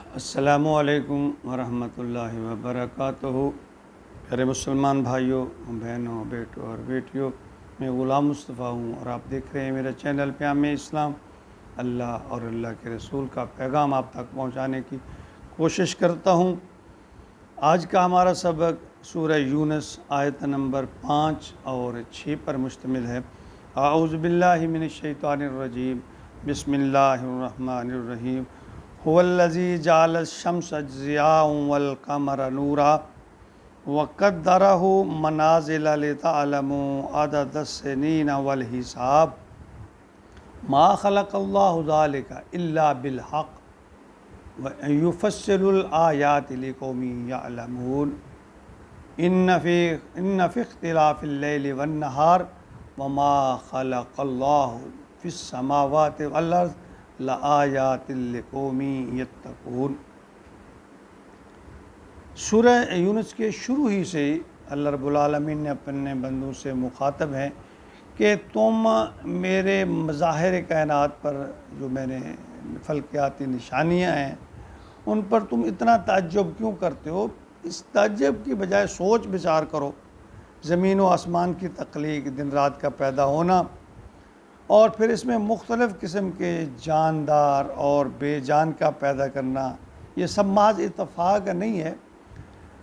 अस्सलामुअलैकुम वरहमतुल्लाहि वबरकातुहू। प्यारे मुसलमान भाइयों, बहनों, बेटों और बेटियों, मैं ग़ुलाम मुस्तफ़ा हूँ और आप देख रहे हैं मेरा चैनल प्यामे इस्लाम। अल्लाह और अल्लाह के रसूल का पैगाम आप तक पहुँचाने की कोशिश करता हूँ। आज का हमारा सबक सूरह यूनुस आयत नंबर 5 और 6 पर मुश्तमिल है। आऊज़ु बिल्लाहि मिनश शैतानिर रजीम, बिस्मिल्लाहिर रहमानिर रहीम। हुवल्लज़ी जअलश शम्स ज़ियाअन वल क़मरा नूरा वक़द्दरहु मनाज़िला लितअलमू अददस्सिनीन वल हिसाब मा ख़लक़ल्लाहु ज़ालिका इल्ला बिल हक़ व युफ़स्सिलुल आयाति लिक़ौमिन यअलमून। इन्न फ़ी इख्तिलाफ़िल लैलि वन नहार वमा ख़लक़ल्लाहु फ़िस समावाति वल अर्ज़ लआयातिल लिक़ौमिन यत्तक़ून। सूरह यूनुस के शुरू ही से अल्लाह रब्बुल आलमीन ने अपने बंदों से मुखातब हैं कि तुम मेरे मज़ाहिर कायनात पर जो मैंने फल्कियाती निशानियाँ हैं उन पर तुम इतना ताज्जुब क्यों करते हो। इस ताज्जुब की बजाय सोच विचार करो। ज़मीन व आसमान की तख्लीक, दिन रात का पैदा होना और फिर इसमें मुख्तलिफ़ किस्म के जानदार और बेजान का पैदा करना, ये सब महज इत्तफ़ाक़ नहीं है।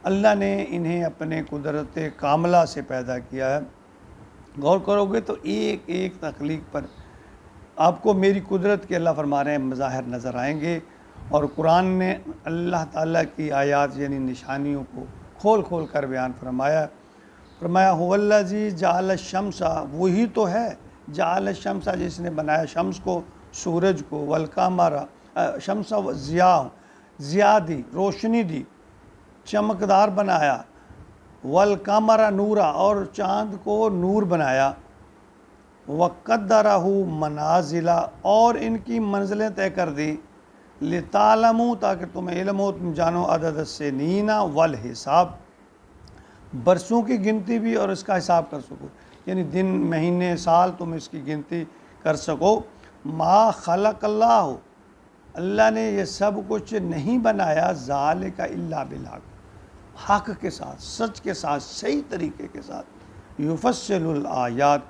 अल्लाह ने इन्हें अपने कुदरत कामला से पैदा किया है। गौर करोगे तो एक एक तख्लीक पर आपको मेरी कुदरत के अल्लाह फरमा रहे हैं मज़ाहिर नज़र आएंगे। और कुरान ने अल्लाह ताला की आयात यानी निशानियों को खोल खोल कर बयान फरमाया हुवल्लज़ी जअल शम्सा, वही तो है जअल शम्सा जिसने बनाया शम्स को, सूरज को, वल क़मरा, शम्सा ज़िया दी, रोशनी दी, चमकदार बनाया, वल क़मरा नूरा, और चाँद को नूर बनाया, वक़द्दरहु मनाज़िला, और इनकी मंजिलें तय कर दी, लितालमू, ताकि तुम्हें इल्म हो, तुम जानो, अददस्सिनीना वल हिसाब, बरसों की गिनती भी और इसका हिसाब कर सको, यानी दिन, महीने, साल तुम इसकी गिनती कर सको। मा ख़लक़ल्लाहु, अल्लाह ने ये सब कुछ नहीं बनाया, ज़ालिका इल्ला बिल हक़, हक़ के साथ, सच के साथ, सही तरीके के साथ। युफ़स्सिलुल आयात,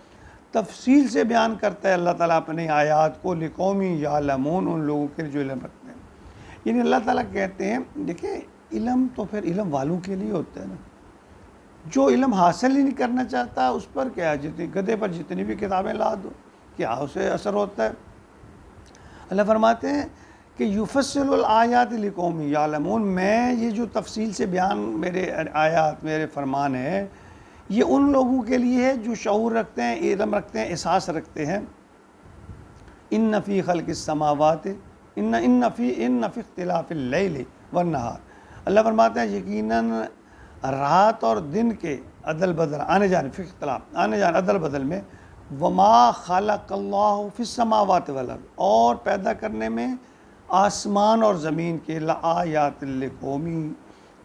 तफसील से बयान करता है अल्लाह ताला अपनी आयात को, लिक़ौमिन यअलमून, उन लोगों के जो इल्म रखते हैं। यानी अल्लाह ताला कहते हैं, देखिए इल्म तो फिर इल्म वालों के लिए होता है ना। जो इल्म हासिल ही नहीं करना चाहता उस पर क्या, जितनी गधे पर जितनी भी किताबें ला दो, क्या उसे असर होता है। अल्लाह फरमाते हैं कि युफ़स्सिलुल आयात लिक़ौमिन यअलमून, मैं ये जो तफसील से बयान मेरे आयात, मेरे फरमान है, ये उन लोगों के लिए है जो शऊर रखते हैं, इल्म रखते हैं, एहसास रखते हैं। इन्न फ़ी ख़ल्क़िस समावाति इन्न फ़ी इख्तिलाफ़िल लैलि वन नहार, अल्लाह फरमाते हैं यकीनन रात और दिन के अदल बदल, आने जाने, फ़िख्तिलाफ़, आने जाने, अदल बदल में, वमा ख़लक़ल्लाहु फ़िस समावाति वल अर्ज़, और पैदा करने में आसमान और ज़मीन के, लआयातिल लिक़ौमिन,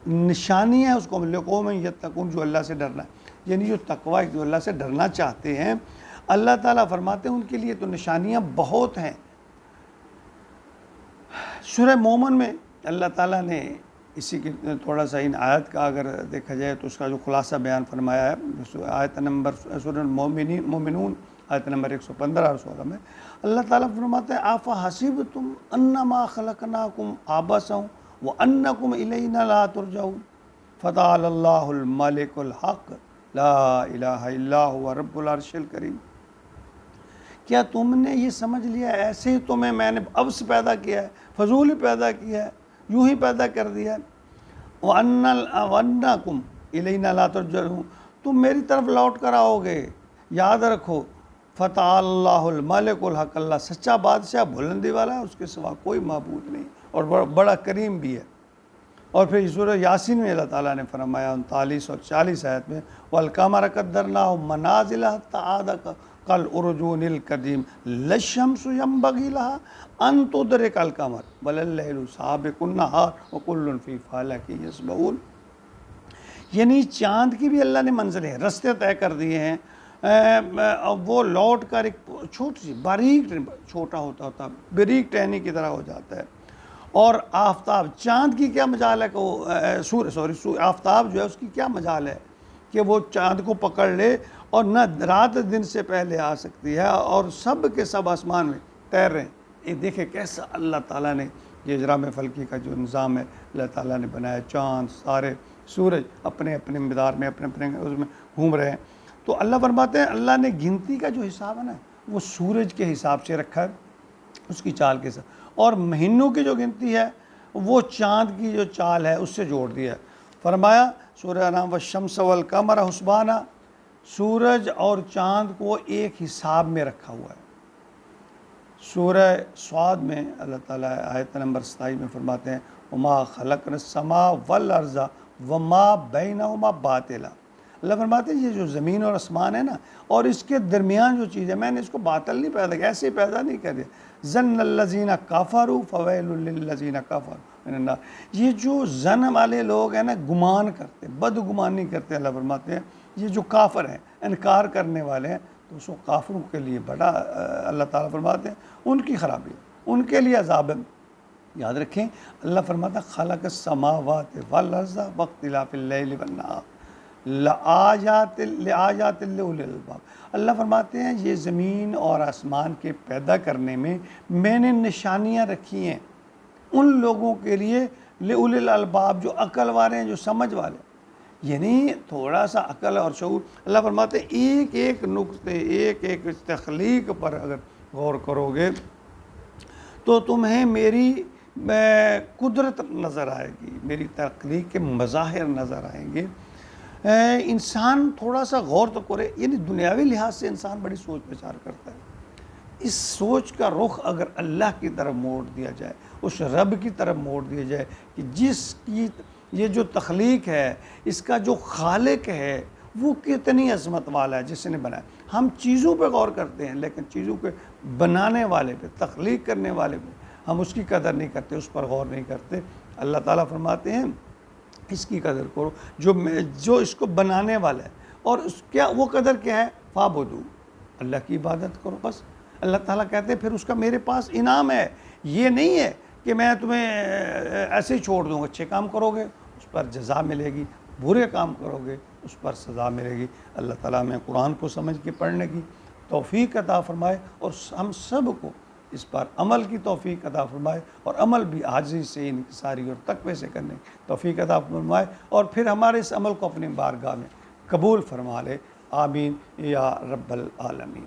निशानियाँ उसको, लिक़ौमिन यत्तक़ून, जो अल्लाह से डरना है, यानी जो तक़वा, जो अल्लाह से डरना चाहते हैं। अल्लाह ताला फरमाते हैं उनके लिए तो निशानियाँ बहुत हैं। सूरह मोमिन में अल्लाह ताला ने इसी की थोड़ा सा इन आयत का अगर देखा जाए तो उसका जो खुलासा बयान फरमाया है, आयत नंबर सूरह मोमिनून आयत नंबर 115 और 16 में अल्लाह ताला फरमाते हैं, आफ़ा हसीबतुम अन्नमा ख़लक़नाकुम आबसन व अन्नकुम इलैना ला तुरजऊन फ़तअल्लाहुल मलिकुल हक़ ला इलाहा इल्ला हुवा रब्बुल अर्शिल करीम। क्या तुमने ये समझ लिया ऐसे ही तुम्हें मैंने अब से पैदा किया है, फजूल ही पैदा किया है, यूँ ही पैदा कर दिया है। वन्नकुम इलैना ला तुरजऊन, तुम मेरी तरफ लौट कर आओगे। याद रखो, फ़तअल्लाहुल मलिकुल हक़, अल्लाह सच्चा बादशाह, बुलंदी वाला है, उसके सिवा कोई माबूद नहीं, और बड़ा करीम भी है। और फिर सूरह यासीन में अल्लाह ताला ने फरमाया 39 और 40 आयत में, वल क़मरा क़द्दरनाहु मनाज़िला हत्ता आदा कल उर्जूनिल कदीम लश्शम्सु यंबग़ी लहा अन तुदरिकल क़मर वलल लैलु साबिक़ुन नहार व कुल्लुन फ़ी फ़लकिन यस्बहून। यानी चाँद की भी अल्लाह ने मंजिलें, रास्ते तय कर दिए हैं। वो लौट कर एक छोटी सी बारीक, छोटा होता बारीक टहनी की तरह हो जाता है। और आफताब, चाँद की क्या मजाल है कि आफताब जो है उसकी क्या मजाल है कि वो चाँद को पकड़ ले और न रात दिन से पहले आ सकती है और सब के सब आसमान में तैर रहे हैं। ये देखे कैसा अल्लाह ताला ने ये इजराम फल्की का जो निज़ाम है अल्लाह ताला ने बनाया। चाँद, सारे सूरज अपने अपने मदार में अपने अपने उसमें घूम रहे हैं। तो अल्लाह फरमाते हैं अल्लाह ने गिनती का जो हिसाब है ना वो सूरज के हिसाब से रखा है, उसकी चाल के साथ, और महीनों की जो गिनती है वो चाँद की जो चाल है उससे जोड़ दिया है। फरमाया सूरह नाम व शम्स वल कमर हुस्बाना, सूरज और चाँद को एक हिसाब में रखा हुआ है। सूरह स्वाद में अल्लाह ताला आयत नंबर 27 में फरमाते हैं वमा खलक़ना समा वल अर्ज़ा वमा बैनहुमा बातिला। अल्लाह फरमाते हैं ये जो ज़मीन और आसमान है ना और इसके दरमियान जो चीज़ है मैंने इसको बातिल नहीं पैदा किया, ऐसे ही पैदा नहीं कर दिया। ज़न्नल्लज़ीना कफ़रू फ़वैलुल लिल्लज़ीना कफ़रू मिनन नार। ये जो जन वाले लोग हैं ना, गुमान करते, बदगुमानी करते, अल्लाह फरमाते हैं ये जो काफिर हैं, इनकार करने वाले हैं, तो उसको काफिरों के लिए बड़ा अल्लाह ताला फरमाते हैं उनकी खराबी, उनके लिए अज़ाब है। याद रखें अल्लाह फरमाता खलक़ समावात वल अर्ज़ वख्तिलाफ़िल लैल वन नहार लआयातिल लिउलिल अलबाब। अल्लाह फरमाते हैं ये ज़मीन और आसमान के पैदा करने में मैंने निशानियाँ रखी हैं उन लोगों के लिए लिउलिल अलबाब, जो अकल वाले हैं, जो समझ वाले। यानी थोड़ा सा अकल और शऊर, अल्लाह फरमाते हैं एक एक नुक्ते, एक एक तख्लीक पर अगर गौर करोगे तो तुम्हें मेरी कुदरत नज़र आएगी, मेरी तख्लीक के मज़ाहिर नज़र आएंगे। इंसान थोड़ा सा गौर तो करे, यानी दुनियावी लिहाज से इंसान बड़ी सोच विचार करता है। इस सोच का रुख अगर अल्लाह की तरफ मोड़ दिया जाए, उस रब की तरफ मोड़ दिया जाए कि जिसकी ये जो तख्लीक है, इसका जो खालिक है वो कितनी अज़मत वाला है जिसने बनाया। हम चीज़ों पे गौर करते हैं लेकिन चीज़ों के बनाने वाले पे, तख्लीक करने वाले पे हम उसकी कदर नहीं करते, उस पर गौर नहीं करते। अल्लाह ताला फरमाते हैं इसकी कदर करो जो इसको बनाने वाला है, और उस क्या वो कदर क्या है, फ़ाबुदू, अल्लाह की इबादत करो बस। अल्लाह ताला कहते हैं फिर उसका मेरे पास इनाम है। ये नहीं है कि मैं तुम्हें ऐसे ही छोड़ दूँगा, अच्छे काम करोगे उस पर जज़ा मिलेगी, बुरे काम करोगे उस पर सज़ा मिलेगी। अल्लाह ताला हमें कुरान को समझ के पढ़ने की तौफ़ीक़ अता फ़रमाए और हम सब को इस पर अमल की तौफ़ीक़ अता फ़रमाए, और अमल भी आजिज़ी से, इनकिसारी और तक़वे से करने की तौफ़ीक़ अता फ़रमाए, और फिर हमारे इस अमल को अपनी बारगाह में कबूल फ़रमा ले। आमीन या रब्बल आलमीन।